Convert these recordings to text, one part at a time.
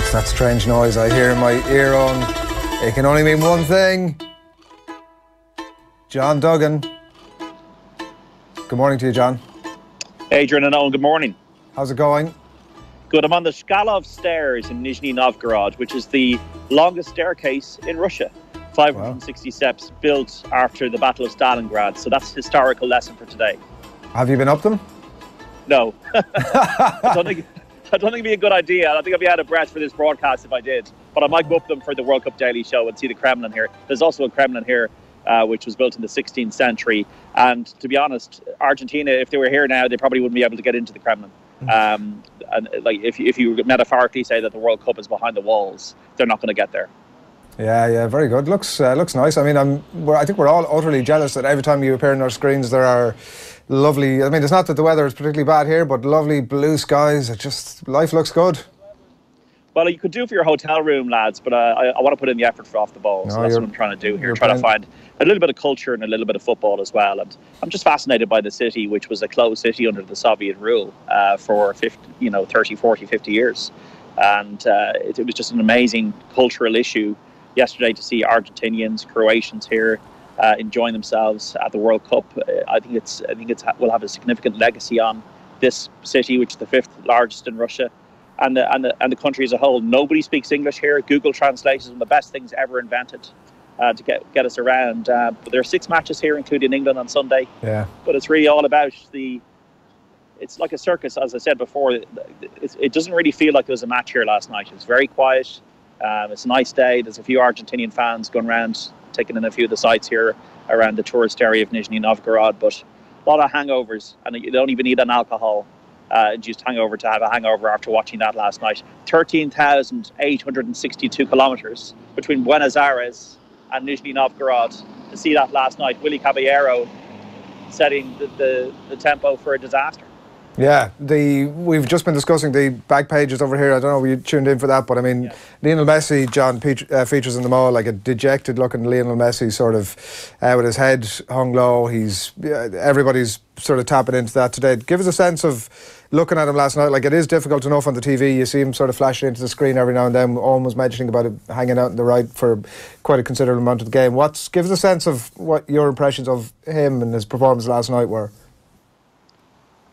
What's that strange noise I hear in my ear on? It can only mean one thing. John Duggan. Good morning to you, John. Adrian and Owen, good morning. How's it going? Good. I'm on the Shkalov stairs in Nizhny Novgorod, which is the longest staircase in Russia. 560 steps built after the Battle of Stalingrad. So that's a historical lesson for today. Have you been up them? No. I don't think it'd be a good idea. I think I'd be out of breath for this broadcast if I did. But I might go up them for the World Cup Daily Show and see the Kremlin here. There's also a Kremlin here, which was built in the 16th century. And to be honest, Argentina, if they were here now, they probably wouldn't be able to get into the Kremlin. And like if you metaphorically say that the World Cup is behind the walls, they're not going to get there. Yeah, very good. Looks nice. I mean, I think we're all utterly jealous that every time you appear on our screens, there are lovely. I mean, it's not that the weather is particularly bad here, but lovely blue skies. Life looks good. Well, you could do for your hotel room, lads, but I want to put in the effort for off the ball. So that's what I'm trying to do here. Trying to find a little bit of culture and a little bit of football as well. And I'm just fascinated by the city, which was a closed city under the Soviet rule for 30, 40, 50 years. And it was just an amazing cultural issue yesterday to see Argentinians, Croatians here enjoying themselves at the World Cup. I think it will have a significant legacy on this city, which is the 5th largest in Russia. And the country as a whole. Nobody speaks English here. Google Translate is one of the best things ever invented to get us around. But there are 6 matches here, including England on Sunday. Yeah. But it's really all about it's like a circus, as I said before. It doesn't really feel like there was a match here last night. It was very quiet. It's a nice day. There's a few Argentinian fans going around, taking in a few of the sights here around the tourist area of Nizhny Novgorod. But a lot of hangovers, and you don't even need an alcohol. Just hangover to have a hangover after watching that last night. 13,862 kilometres between Buenos Aires and Nizhny Novgorod. To see that last night, Willy Caballero setting the tempo for a disaster. Yeah, we've just been discussing the back pages over here. I don't know if you tuned in for that, but I mean, Lionel Messi, John, features in them all, like a dejected looking Lionel Messi, sort of with his head hung low. Everybody's sort of tapping into that today. Give us a sense of looking at him last night. Like, it is difficult enough on the TV. You see him sort of flashing into the screen every now and then, almost mentioning about it hanging out on the right for quite a considerable amount of the game. Give us a sense of what your impressions of him and his performance last night were.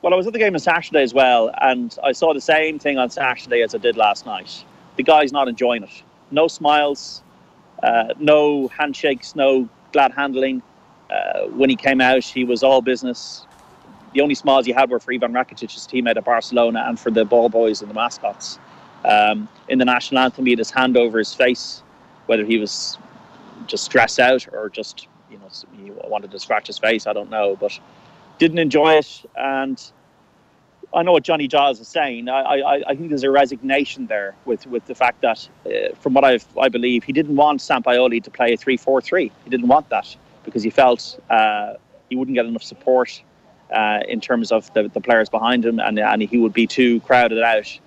Well, I was at the game on Saturday as well, and I saw the same thing on Saturday as I did last night. The guy's not enjoying it. No smiles, no handshakes, no glad handling. When he came out, he was all business. The only smiles he had were for Ivan Rakitic, his teammate at Barcelona, and for the ball boys and the mascots. In the national anthem, he had his hand over his face, whether he was just stressed out or just, he wanted to scratch his face, I don't know, but didn't enjoy it. And I know what Johnny Giles is saying. I think there's a resignation there with the fact that, from what I believe, he didn't want Sampaoli to play a 3-4-3. He didn't want that because he felt he wouldn't get enough support in terms of the players behind him, and he would be too crowded out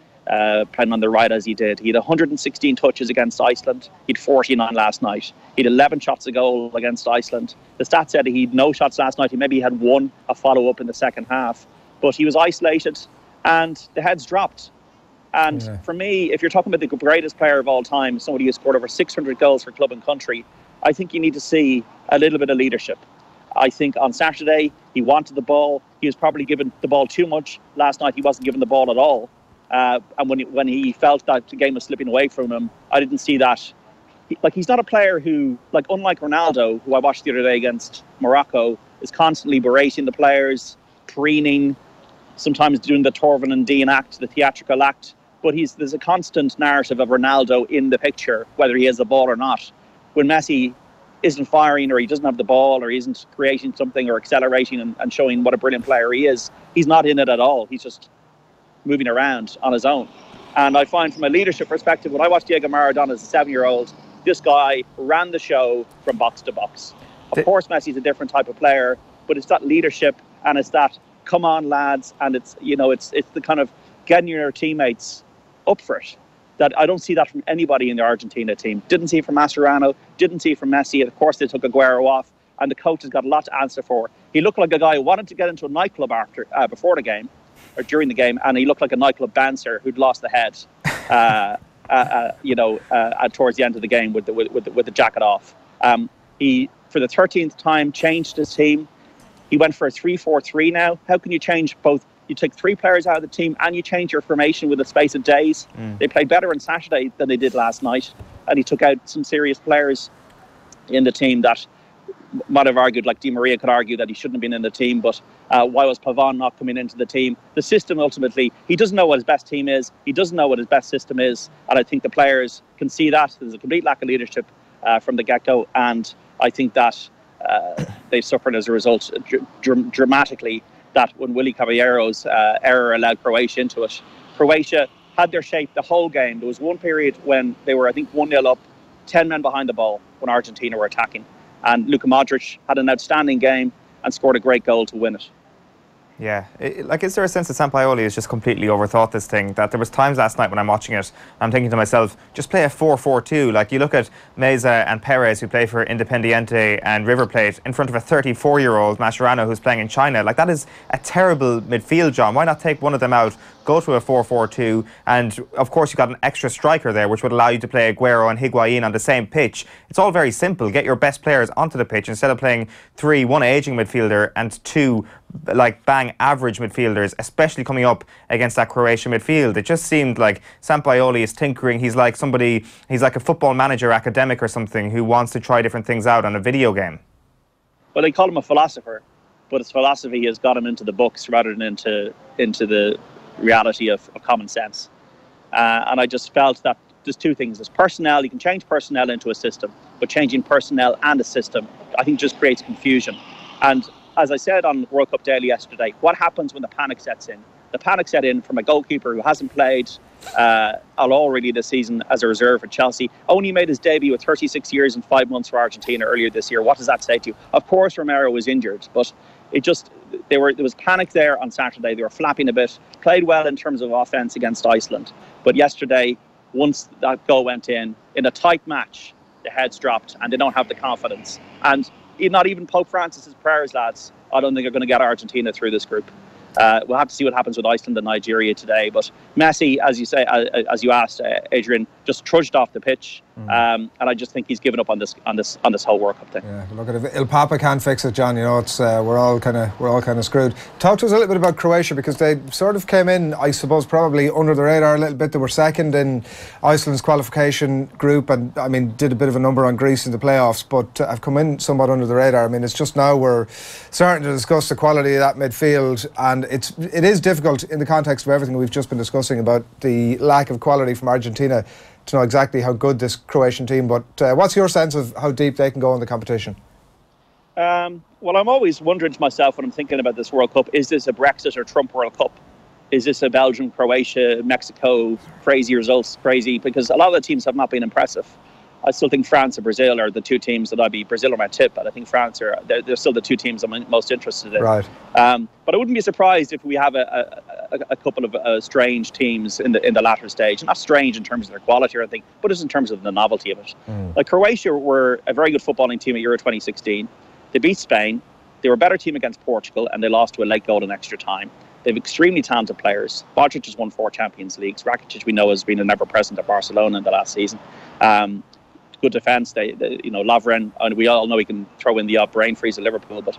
playing on the right as he did. He had 116 touches against Iceland. He had 49 last night. He had 11 shots a goal against Iceland. The stats said he had no shots last night. He maybe had a follow-up in the second half. But he was isolated and the heads dropped. And for me, if you're talking about the greatest player of all time, somebody who scored over 600 goals for club and country, I think you need to see a little bit of leadership. I think on Saturday, he wanted the ball. He was probably given the ball too much. Last night, he wasn't given the ball at all. And when he felt that the game was slipping away from him, I didn't see that. He's not a player who, unlike Ronaldo, who I watched the other day against Morocco, is constantly berating the players, preening, sometimes doing the Torvin and Dean act, the theatrical act. But there's a constant narrative of Ronaldo in the picture, whether he has the ball or not. When Messi isn't firing, or he doesn't have the ball, or he isn't creating something or accelerating and showing what a brilliant player he is, he's not in it at all. He's just moving around on his own. And I find, from a leadership perspective, when I watched Diego Maradona as a 7-year-old, this guy ran the show from box to box. Of course, Messi's a different type of player, but it's that leadership, and it's that come on lads, and it's the kind of getting your teammates up for it. That I don't see that from anybody in the Argentina team. Didn't see it from Mascherano, didn't see it from Messi. Of course, they took Aguero off, and the coach has got a lot to answer for. He looked like a guy who wanted to get into a nightclub before the game, or during the game, and he looked like a nightclub bouncer who'd lost the head. towards the end of the game with the jacket off. He, for the 13th time, changed his team. He went for a 3-4-3 now. How can you change both? You take 3 players out of the team and you change your formation with a space of days. They played better on Saturday than they did last night. And he took out some serious players in the team that might have argued, like Di Maria could argue that he shouldn't have been in the team, but why was Pavon not coming into the team? The system, ultimately, he doesn't know what his best team is. He doesn't know what his best system is. And I think the players can see that. There's a complete lack of leadership from the get-go. And I think that they suffered as a result dramatically, that when Willy Caballero's error allowed Croatia into it. Croatia had their shape the whole game. There was one period when they were, I think, 1-0 up, 10 men behind the ball when Argentina were attacking. And Luka Modric had an outstanding game and scored a great goal to win it. Yeah, is there a sense that Sampaoli has just completely overthought this thing? That there was times last night when I'm watching it, I'm thinking to myself, just play a 4-4-2. Like, you look at Meza and Perez, who play for Independiente and River Plate, in front of a 34-year-old Mascherano who's playing in China. Like, that is a terrible midfield, John. Why not take one of them out, go to a 4-4-2, and of course you've got an extra striker there, which would allow you to play Aguero and Higuain on the same pitch. It's all very simple. Get your best players onto the pitch instead of playing 3, one ageing midfielder and 2 like bang average midfielders, especially coming up against that Croatian midfield. It just seemed like Sampaoli is tinkering. He's like a football manager academic or something who wants to try different things out on a video game. Well, they call him a philosopher, but his philosophy has got him into the books rather than into the reality of common sense. And I just felt that there's 2 things. There's personnel. You can change personnel into a system, but changing personnel and a system, I think, just creates confusion. And as I said on World Cup Daily yesterday, what happens when the panic sets in? The panic set in from a goalkeeper who hasn't played at all really this season as a reserve for Chelsea. Only made his debut at 36 years and 5 months for Argentina earlier this year. What does that say to you? Of course, Romero was injured, but there was panic there on Saturday. They were flapping a bit. Played well in terms of offence against Iceland. But yesterday, once that goal went in a tight match, the heads dropped and they don't have the confidence. And not even Pope Francis's prayers, lads, I don't think are going to get Argentina through this group. We'll have to see what happens with Iceland and Nigeria today. But Messi, as you say, as you asked, Adrian, just trudged off the pitch, and I just think he's given up on this whole World Cup thing. Yeah, look, if Il Papa can't fix it, John, you know, it's we're all kind of screwed. Talk to us a little bit about Croatia, because they sort of came in, I suppose, probably under the radar a little bit. They were second in Iceland's qualification group, and I mean, did a bit of a number on Greece in the playoffs, but have come in somewhat under the radar. I mean, it's just now we're starting to discuss the quality of that midfield, and it is difficult in the context of everything we've just been discussing about the lack of quality from Argentina to know exactly how good this Croatian team. But what's your sense of how deep they can go in the competition? Well, I'm always wondering to myself when I'm thinking about this World Cup, is this a Brexit or Trump World Cup? Is this a Belgium, Croatia, Mexico, crazy results, because a lot of the teams have not been impressive. I still think France and Brazil are the 2 teams that Brazil are my tip, but I think France they're still the 2 teams I'm most interested in. Right. But I wouldn't be surprised if we have a couple of strange teams in the latter stage. Not strange in terms of their quality or anything, but just in terms of the novelty of it. Like Croatia were a very good footballing team at Euro 2016. They beat Spain. They were a better team against Portugal, and they lost to a late goal in extra time. They have extremely talented players. Modric has won 4 Champions Leagues. Rakitic, we know, has been an ever-present at Barcelona in the last season. Good defence. Lovren, and we all know he can throw in the odd brain freeze at Liverpool, but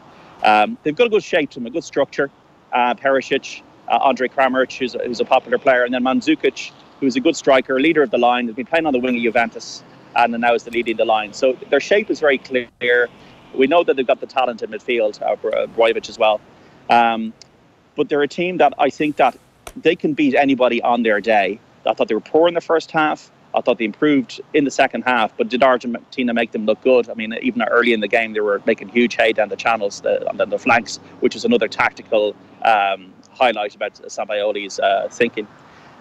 they've got a good shape to them, a good structure. Perisic, Andre Kramaric, who's a popular player, and then Mandzukic, who's a good striker, leader of the line. They've been playing on the wing of Juventus, and now is the leading the line. So their shape is very clear. We know that they've got the talent in midfield, Brozovic as well. But they're a team that I think that they can beat anybody on their day. I thought they were poor in the first half. I thought they improved in the second half, but did Argentina make them look good? I mean, even early in the game, they were making huge hay down the channels, on the flanks, which is another tactical highlight about Sampaoli's thinking.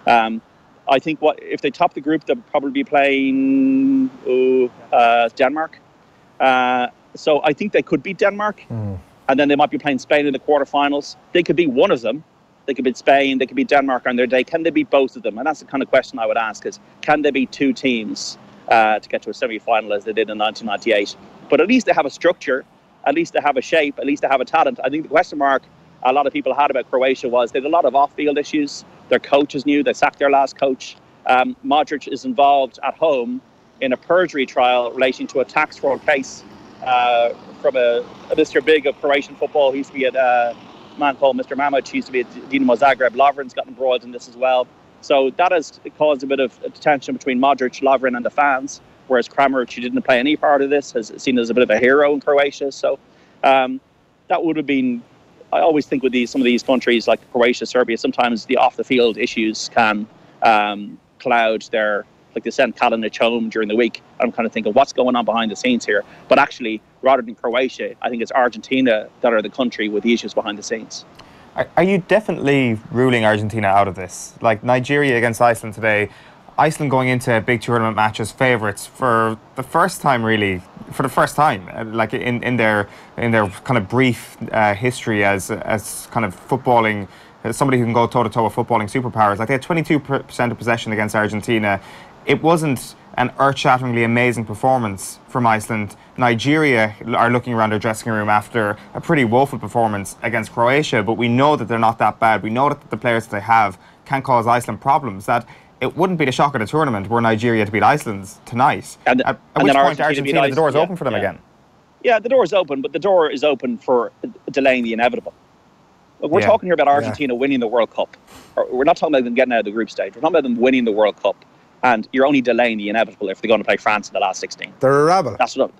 I think if they top the group, they'll probably be playing Denmark. So I think they could beat Denmark, and then they might be playing Spain in the quarterfinals. They could be one of them. They could beat Spain, they could beat Denmark on their day. Can they beat both of them? And that's the kind of question I would ask, is can they beat 2 teams to get to a semi-final as they did in 1998? But at least they have a structure, at least they have a shape, at least they have a talent. I think the question mark a lot of people had about Croatia was they had a lot of off-field issues. Their coach is new, they sacked their last coach. Modric is involved at home in a perjury trial relating to a tax fraud case from a Mr. Big of Croatian football. He used to be a man called Mr. Mamic. He used to be at Dinamo Zagreb. Lovren's got embroiled in this as well. So that has caused a bit of tension between Modric, Lovren and the fans, whereas Kramaric, who didn't play any part of this, is seen as a bit of a hero in Croatia. So that would have been... I always think with some of these countries like Croatia, Serbia, sometimes the off-the-field issues can cloud their... Like they send Kalinic home during the week. I'm kind of thinking, what's going on behind the scenes here? But actually, rather than Croatia, I think it's Argentina that are the country with the issues behind the scenes. Are you definitely ruling Argentina out of this? Like Nigeria against Iceland today, Iceland going into big tournament matches favourites for the first time, really, like in their kind of brief history as kind of footballing, somebody who can go toe to toe with footballing superpowers. Like they had 22% of possession against Argentina. It wasn't an earth-shatteringly amazing performance from Iceland. Nigeria are looking around their dressing room after a pretty woeful performance against Croatia, but we know that they're not that bad. We know that the players that they have can cause Iceland problems. That it wouldn't be the shock of the tournament were Nigeria to beat Iceland tonight. At which point Argentina, the door is open for them again. Yeah, the door is open, but the door is open for delaying the inevitable. Look, we're talking here about Argentina winning the World Cup. We're not talking about them getting out of the group stage. We're talking about them winning the World Cup. And you're only delaying the inevitable if they're going to play France in the last 16. They're a rabble. That's what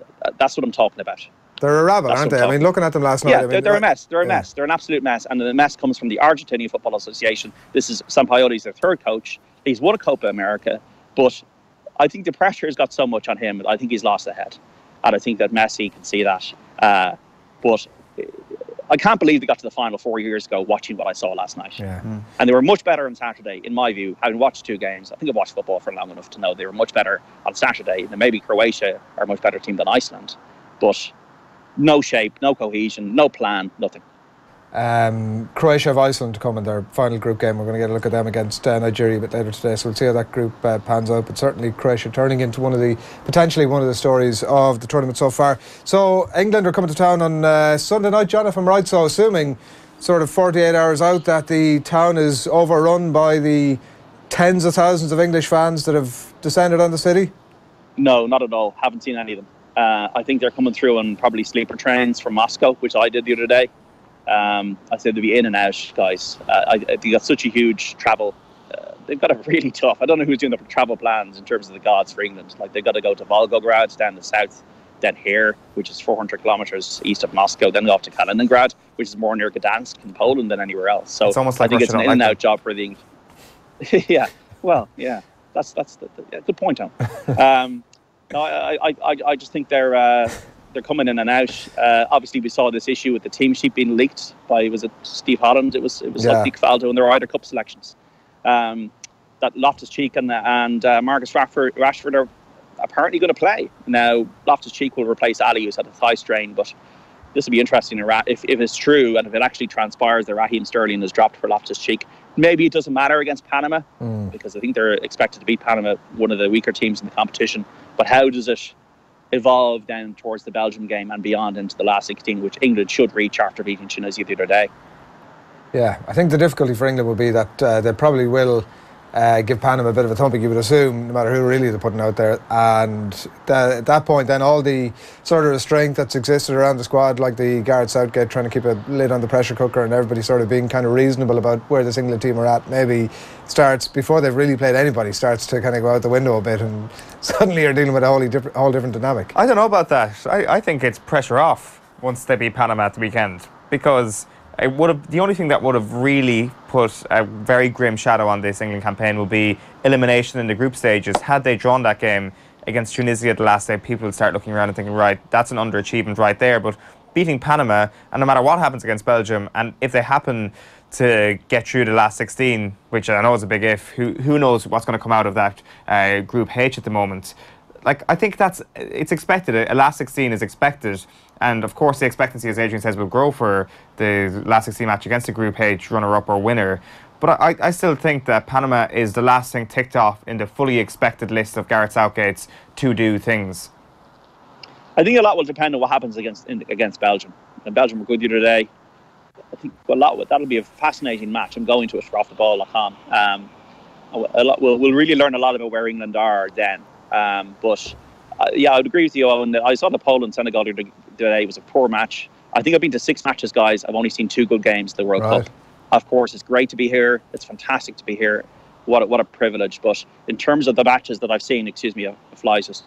I'm talking about. They're a rabble, aren't they? I mean, looking at them last night... Yeah, they're a mess. They're a mess. They're an absolute mess. And the mess comes from the Argentinian Football Association. This is Sampaoli's their third coach. He's won a Copa America. But I think the pressure has got so much on him. I think he's lost the head. And I think that Messi can see that. But I can't believe they got to the final 4 years ago watching what I saw last night. Yeah. And they were much better on Saturday, in my view. Having watched two games, I think I've watched football for long enough to know they were much better on Saturday. And maybe Croatia are a much better team than Iceland. But no shape, no cohesion, no plan, nothing. Croatia have Iceland to come in their final group game. We're going to get a look at them against Nigeria a bit later today, so we'll see how that group pans out. But certainly Croatia turning into potentially one of the stories of the tournament so far. So England are coming to town on Sunday night, John, if I'm right. So assuming sort of 48 hours out that the town is overrun by the tens of thousands of English fans that have descended on the city? No, not at all. Haven't seen any of them. I think they're coming through on probably sleeper trains from Moscow, which I did the other day. I said they'll be in and out, guys. They got such a huge travel. They've got it really tough. I don't know who's doing the travel plans in terms of the gods for England. Like they've got to go to Volgograd, down the south, then here, which is 400 kilometers east of Moscow, then go off to Kaliningrad, which is more near Gdansk in Poland than anywhere else. So it's almost like I think it's an in and out job for the English. Yeah, well, yeah, that's good point, Tom. No, I just think they're coming in and out. Obviously, we saw this issue with the team sheet being leaked by, was it Steve Holland? It was like Nick Faldo in their Ryder Cup selections. That Loftus-Cheek and Marcus Rashford are apparently going to play. Now, Loftus-Cheek will replace Ali, who's had a thigh strain, but this will be interesting if it's true and if it actually transpires that Raheem Sterling is dropped for Loftus-Cheek. Maybe it doesn't matter against Panama because I think they're expected to beat Panama, one of the weaker teams in the competition. But how does it evolve down towards the Belgium game and beyond into the last 16, which England should reach after beating Tunisia the other day? Yeah, I think the difficulty for England will be that they probably will give Panama a bit of a thumping, you would assume, no matter who really they're putting out there. And at that point, then all the sort of restraint that's existed around the squad, like the Gareth Southgate trying to keep a lid on the pressure cooker and everybody sort of being kind of reasonable about where this England team are at, maybe starts, before they've really played anybody, starts to kind of go out the window a bit, and suddenly you're dealing with a whole different dynamic. I don't know about that. I think it's pressure off once they beat Panama at the weekend, because the only thing that would have really put a very grim shadow on this England campaign will be elimination in the group stages. Had they drawn that game against Tunisia the last day, people would start looking around and thinking, right, that's an underachievement right there. But beating Panama, and no matter what happens against Belgium, and if they happen to get through the last 16, which I know is a big if, who knows what's going to come out of that Group H at the moment. Like, I think it's expected. A last 16 is expected. And of course, the expectancy, as Adrian says, will grow for the last 16 match against the Group H runner-up or winner. But I still think that Panama is the last thing ticked off in the fully expected list of Gareth Southgate's to-do things. I think a lot will depend on what happens against Belgium. And Belgium were good the other day. I think that'll be a fascinating match. I'm going to it for offtheball.com. We'll really learn a lot about where England are then. But yeah, I would agree with you, Owen. I saw the Poland-Senegal today. It was a poor match. I think I've been to 6 matches, guys. I've only seen 2 good games of the World Cup. Of course, it's great to be here. It's fantastic to be here. What a privilege. But in terms of the matches that I've seen, excuse me, a fly just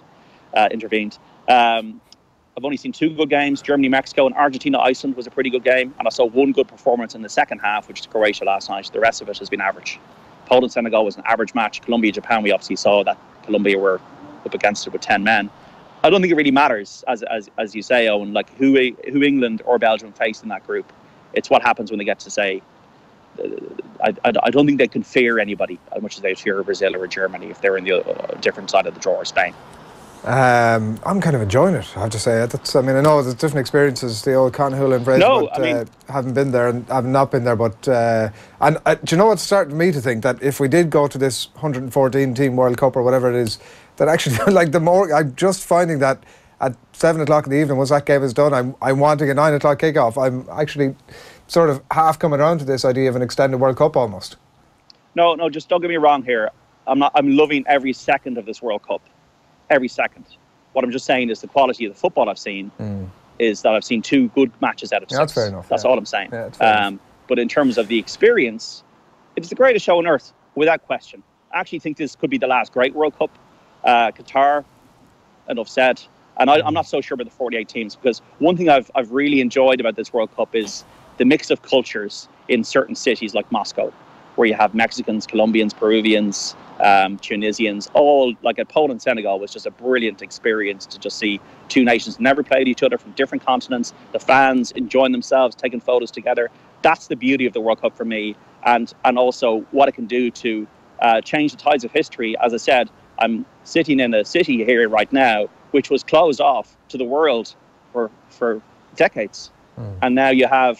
intervened. I've only seen 2 good games, Germany-Mexico, and Argentina-Iceland was a pretty good game. And I saw 1 good performance in the second half, which is Croatia last night. The rest of it has been average. Poland-Senegal was an average match. Colombia-Japan, we obviously saw that Colombia were up against it with 10 men. I don't think it really matters, as you say, Owen, like who England or Belgium faced in that group. It's what happens when they get to say, I don't think they can fear anybody as much as they fear Brazil or Germany if they're in the different side of the draw, or Spain. I'm kind of enjoying it, I have to say. I know there's different experiences, the old Conhull and Brazil, but haven't been there and have not been there. But do you know what's starting me to think? That if we did go to this 114 team World Cup or whatever it is, that actually, like, the more I'm just finding that at 7 o'clock in the evening, once that game is done, I'm wanting a 9 o'clock kickoff. I'm actually sort of half coming around to this idea of an extended World Cup almost. No, just don't get me wrong here. I'm loving every second of this World Cup. Every second. What I'm just saying is the quality of the football I've seen is that I've seen 2 good matches out of 6. That's fair enough. That's all I'm saying. Yeah, but in terms of the experience, it's the greatest show on earth, without question. I actually think this could be the last great World Cup. Qatar, enough said. And I'm not so sure about the 48 teams, because one thing I've really enjoyed about this World Cup is the mix of cultures in certain cities like Moscow, where you have Mexicans, Colombians, Peruvians, Tunisians, all like at Poland, Senegal was just a brilliant experience to just see 2 nations never played each other from different continents, the fans enjoying themselves, taking photos together. That's the beauty of the World Cup for me, and also what it can do to change the tides of history. As I said, I'm sitting in a city here right now which was closed off to the world for decades, and now you have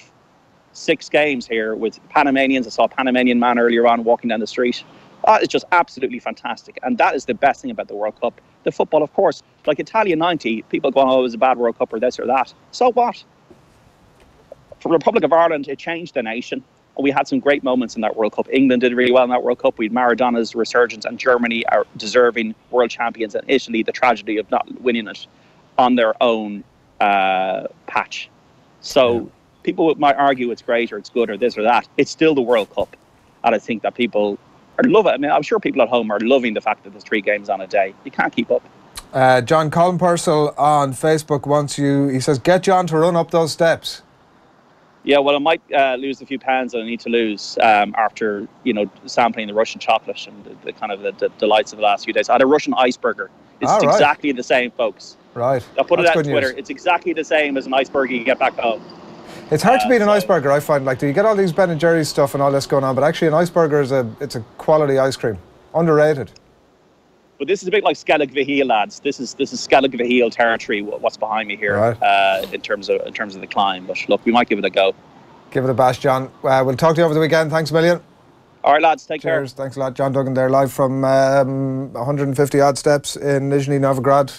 6 games here with Panamanians. I saw a Panamanian man earlier on walking down the street. It's just absolutely fantastic. And that is the best thing about the World Cup. The football, of course, like Italia 90, people going, oh, it was a bad World Cup or this or that. So what? For the Republic of Ireland, it changed the nation. And we had some great moments in that World Cup. England did really well in that World Cup. We had Maradona's resurgence, and Germany are deserving world champions, and Italy, the tragedy of not winning it on their own patch. So people might argue it's great or it's good or this or that. It's still the World Cup. And I think that people love it. I mean, I'm sure people at home are loving the fact that there's 3 games on a day. You can't keep up. John Colin Purcell on Facebook wants you, he says, get John to run up those steps. Yeah, well, I might lose a few pounds that I need to lose after, sampling the Russian chocolate and the kind of the delights of the last few days. I had a Russian iceberger. It's exactly the same, folks. Right. I'll put it out on Twitter. It's exactly the same as an iceberg you get back home. It's hard to beat an iceberger, I find. Like, you get all these Ben & Jerry's stuff and all this going on, but actually an iceberger it's a quality ice cream. Underrated. But this is a bit like Skellig Vaheel, lads. This is Skellig Vaheel territory. What's behind me here, in terms of the climb. But look, we might give it a go. Give it a bash, John. We'll talk to you over the weekend. Thanks a million. All right, lads. Take care. Cheers. Thanks a lot, John Duggan there, live from 150 odd steps in Nizhny Novgorod.